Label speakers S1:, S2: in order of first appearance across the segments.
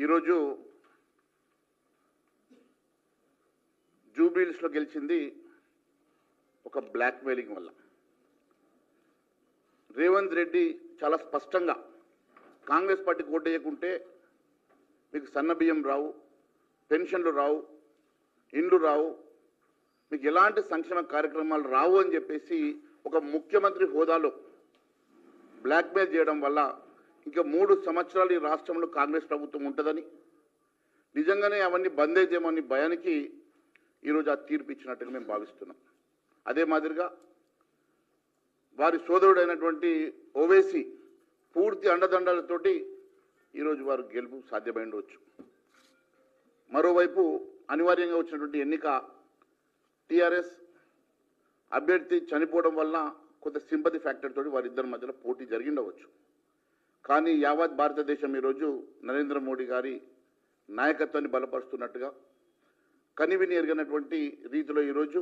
S1: ఈరోజు జూబ్లీహిల్స్లో గెలిచింది ఒక బ్లాక్ మెయిలింగ్ వల్ల. రేవంత్ రెడ్డి చాలా స్పష్టంగా కాంగ్రెస్ పార్టీకి ఓటు వేయకుంటే మీకు సన్న బియ్యం రావు, పెన్షన్లు రావు, ఇండ్లు రావు, మీకు ఎలాంటి సంక్షేమ కార్యక్రమాలు రావు అని చెప్పేసి ఒక ముఖ్యమంత్రి హోదాలో బ్లాక్మెయిల్ చేయడం వల్ల ఇంకా 3 సంవత్సరాలు ఈ రాష్ట్రంలో కాంగ్రెస్ ప్రభుత్వం ఉంటుందని, నిజంగానే అవన్నీ బంద్ అయితేమని భయానికి ఈరోజు ఆ తీర్పు ఇచ్చినట్టుగా మేము భావిస్తున్నాం. అదే మాదిరిగా వారి సోదరుడైనటువంటి ఓవైసీ పూర్తి అండదండలతోటి ఈరోజు వారు గెలుపు సాధ్యమైండవచ్చు. మరోవైపు అనివార్యంగా వచ్చినటువంటి ఎన్నిక టీఆర్ఎస్ అభ్యర్థి చనిపోవడం వల్ల కొంత సింపతి ఫ్యాక్టర్ తోటి వారిద్దరి మధ్యలో పోటీ జరిగిండవచ్చు. కానీ యావత్ భారతదేశం ఈరోజు నరేంద్ర మోడీ గారి నాయకత్వాన్ని బలపరుస్తున్నట్టుగా కనివిని ఎరిగినటువంటి రీతిలో ఈరోజు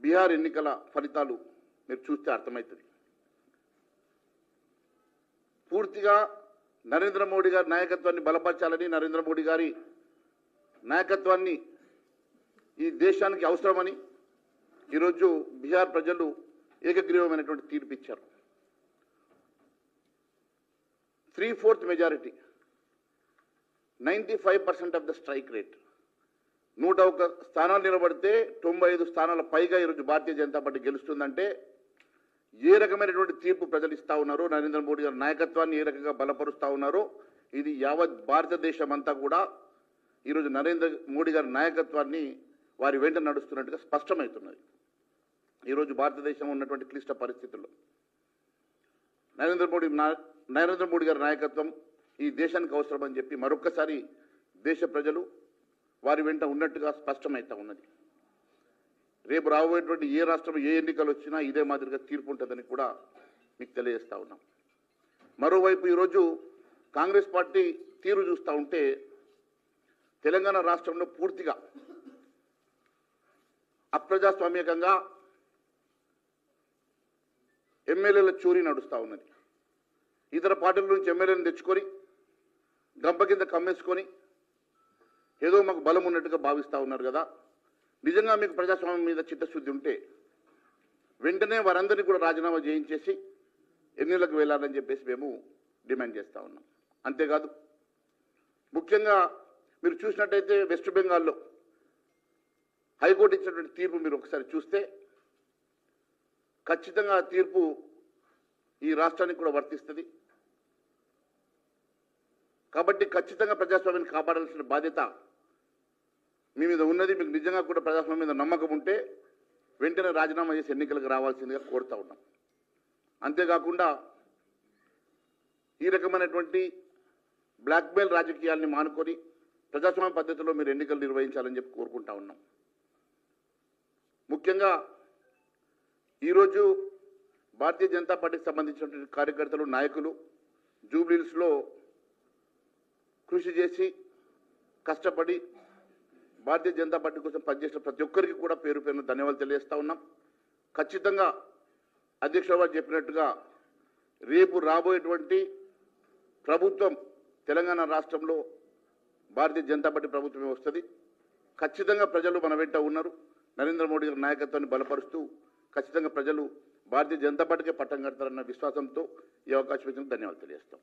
S1: బీహార్ ఎన్నికల ఫలితాలు మీరు చూస్తే అర్థమవుతుంది. పూర్తిగా నరేంద్ర మోడీ గారి నాయకత్వాన్ని బలపరచాలని, నరేంద్ర మోడీ గారి నాయకత్వాన్ని ఈ దేశానికి అవసరమని ఈరోజు బీహార్ ప్రజలు ఏకగ్రీవమైనటువంటి తీర్పు ఇచ్చారు. 3/4 majority, 95% of the strike rate, 101 స్థానాలు నిలబడితే 95 స్థానాల పైగా ఈరోజు భారతీయ జనతా పార్టీ గెలుస్తుందంటే ఏ రకమైనటువంటి తీర్పు ప్రజలు ఇస్తా ఉన్నారో, నరేంద్ర మోడీ గారి నాయకత్వాన్ని ఏ రకంగా బలపరుస్తూ ఉన్నారో, ఇది యావత్ భారతదేశం అంతా కూడా ఈరోజు నరేంద్ర మోడీ గారి నాయకత్వాన్ని వారి వెంట నడుస్తున్నట్టుగా స్పష్టమవుతున్నది. ఈరోజు భారతదేశం ఉన్నటువంటి క్లిష్ట పరిస్థితుల్లో నరేంద్ర మోడీ గారి నాయకత్వం ఈ దేశానికి అవసరమని చెప్పి మరొక్కసారి దేశ ప్రజలు వారి వెంట ఉన్నట్టుగా స్పష్టమవుతూ ఉన్నది. రేపు రాబోయేటువంటి ఏ రాష్ట్రం ఏ ఎన్నికలు వచ్చినా ఇదే మాదిరిగా తీర్పు ఉంటుందని కూడా మీకు తెలియజేస్తూ ఉన్నాం. మరోవైపు ఈరోజు కాంగ్రెస్ పార్టీ తీరు చూస్తూ ఉంటే తెలంగాణ రాష్ట్రంలో పూర్తిగా అప్రజాస్వామ్యకంగా ఎమ్మెల్యేల చోరీ నడుస్తూ ఉన్నది. ఇతర పార్టీల నుంచి ఎమ్మెల్యేలను తెచ్చుకొని గంప కింద కమ్మేసుకొని ఏదో మాకు బలం ఉన్నట్టుగా భావిస్తూ ఉన్నారు కదా. నిజంగా మీకు ప్రజాస్వామ్యం మీద చిత్తశుద్ధి ఉంటే వెంటనే వారందరినీ కూడా రాజీనామా చేయించేసి ఎన్నికలకు వెళ్ళాలని చెప్పేసి మేము డిమాండ్ చేస్తూ ఉన్నాం. అంతేకాదు, ముఖ్యంగా మీరు చూసినట్టయితే వెస్ట్ బెంగాల్లో హైకోర్టు ఇచ్చినటువంటి తీర్పు మీరు ఒకసారి చూస్తే ఖచ్చితంగా ఆ తీర్పు ఈ రాష్ట్రానికి కూడా వర్తిస్తుంది. కాబట్టి ఖచ్చితంగా ప్రజాస్వామ్యాన్ని కాపాడాల్సిన బాధ్యత మీ మీద ఉన్నది. మీకు నిజంగా కూడా ప్రజాస్వామ్యం మీద నమ్మకం ఉంటే వెంటనే రాజీనామా చేసి ఎన్నికలకు రావాల్సిందిగా కోరుతూ ఉన్నాం. అంతేకాకుండా ఈ రకమైనటువంటి బ్లాక్మెయిల్ రాజకీయాల్ని మానుకొని ప్రజాస్వామ్య పద్ధతిలో మీరు ఎన్నికలు నిర్వహించాలని చెప్పి కోరుకుంటా ఉన్నాం. ముఖ్యంగా ఈరోజు భారతీయ జనతా పార్టీకి సంబంధించినటువంటి కార్యకర్తలు, నాయకులు జూబ్లీహిల్స్లో కృషి చేసి కష్టపడి భారతీయ జనతా పార్టీ కోసం పనిచేసిన ప్రతి ఒక్కరికి కూడా పేరు పేరున ధన్యవాదాలు తెలియజేస్తూ ఉన్నాం. ఖచ్చితంగా అధ్యక్షుల వారు చెప్పినట్టుగా రేపు రాబోయేటువంటి ప్రభుత్వం తెలంగాణ రాష్ట్రంలో భారతీయ జనతా పార్టీ ప్రభుత్వమే వస్తుంది. ఖచ్చితంగా ప్రజలు మన వెంట ఉన్నారు. నరేంద్ర మోడీ గారి నాయకత్వాన్ని బలపరుస్తూ ఖచ్చితంగా ప్రజలు భారతీయ జనతా పార్టీకే పట్టం కడతారన్న విశ్వాసంతో ఈ అవకాశం ఇచ్చిన ధన్యవాదాలు తెలియజేస్తాం.